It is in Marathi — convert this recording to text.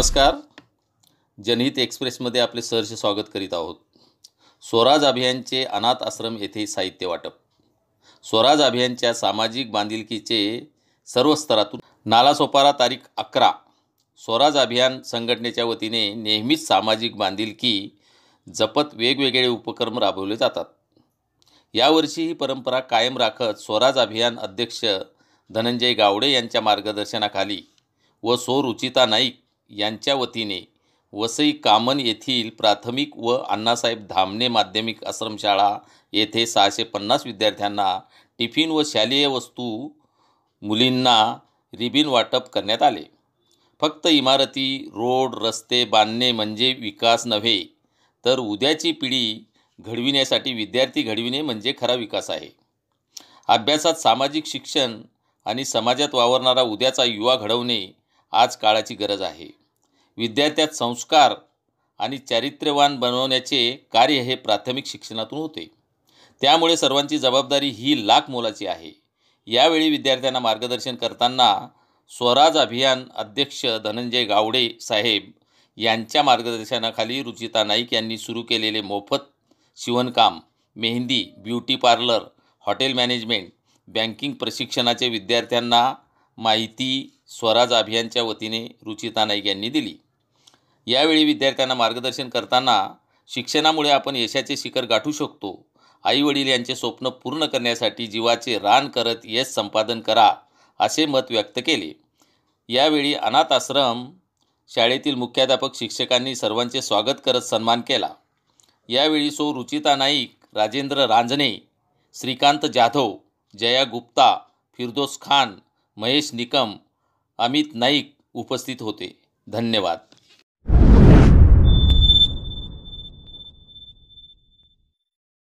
नमस्कार. जनहित एक्सप्रेसमध्ये आपले सहर्ष स्वागत करीत आहोत. स्वराज अभियानचे अनाथ आश्रम येथे साहित्य वाटप. स्वराज अभियानच्या सामाजिक बांधिलकीचे सर्व स्तरातून नालासोपारा तारीख 11. स्वराज अभियान संघटनेच्या वतीने नेहमीच सामाजिक बांधिलकी जपत वेगवेगळे उपक्रम राबवले जातात. यावर्षी ही परंपरा कायम राखत स्वराज अभियान अध्यक्ष धनंजय गावडे यांच्या मार्गदर्शनाखाली व सौ रुचिता नाईक यांच्या वतीने वसई कामन येथील प्राथमिक व अण्णासाहेब धामणे माध्यमिक आश्रमशाळा येथे 650 विद्यार्थ्यांना टिफिन व शालेय वस्तू, मुलींना रिबीन वाटप करण्यात आले. फक्त इमारती, रोड, रस्ते बांधणे म्हणजे विकास नव्हे, तर उद्याची पिढी घडविण्यासाठी विद्यार्थी घडविणे म्हणजे खरा विकास आहे. अभ्यासात सामाजिक शिक्षण आणि समाजात वावरणारा उद्याचा युवा घडवणे आज काळाची गरज आहे. विद्यार्थ्यात संस्कार आणि चारित्र्यवान बनवण्याचे कार्य हे प्राथमिक शिक्षणातून होते. त्यामुळे सर्वांची जबाबदारी ही लाख मोलाची आहे. यावेळी विद्यार्थ्यांना मार्गदर्शन करताना स्वराज अभियान अध्यक्ष धनंजय गावडे साहेब यांच्या मार्गदर्शनाखाली रुचिता नाईक यांनी सुरू केलेले मोफत शिवणकाम, mehndi, beauty parlour, hotel management, banking प्रशिक्षणाचे विद्यार्थ्यांना माहिती स्वराज अभियानच्या वतीने रुचिता नाईक यांनी दिली. यावेळी विद्यार्थ्यांना मार्गदर्शन करताना शिक्षणामुळे आपण यशाचे शिखर गाठू शकतो. आईवडील यांचे स्वप्न पूर्ण करण्यासाठी जीवाचे रान करत यश संपादन करा, असे मत व्यक्त केले. यावेळी अनाथ आश्रम शाळेतील मुख्याध्यापक शिक्षकांनी सर्वांचे स्वागत करत सन्मान केला. यावेळी सौ रुचिता नाईक, राजेंद्र रांजणे, श्रीकांत जाधव, जया गुप्ता, फिरदोस खान, महेश निकम, अमित नाईक उपस्थित होते. धन्यवाद.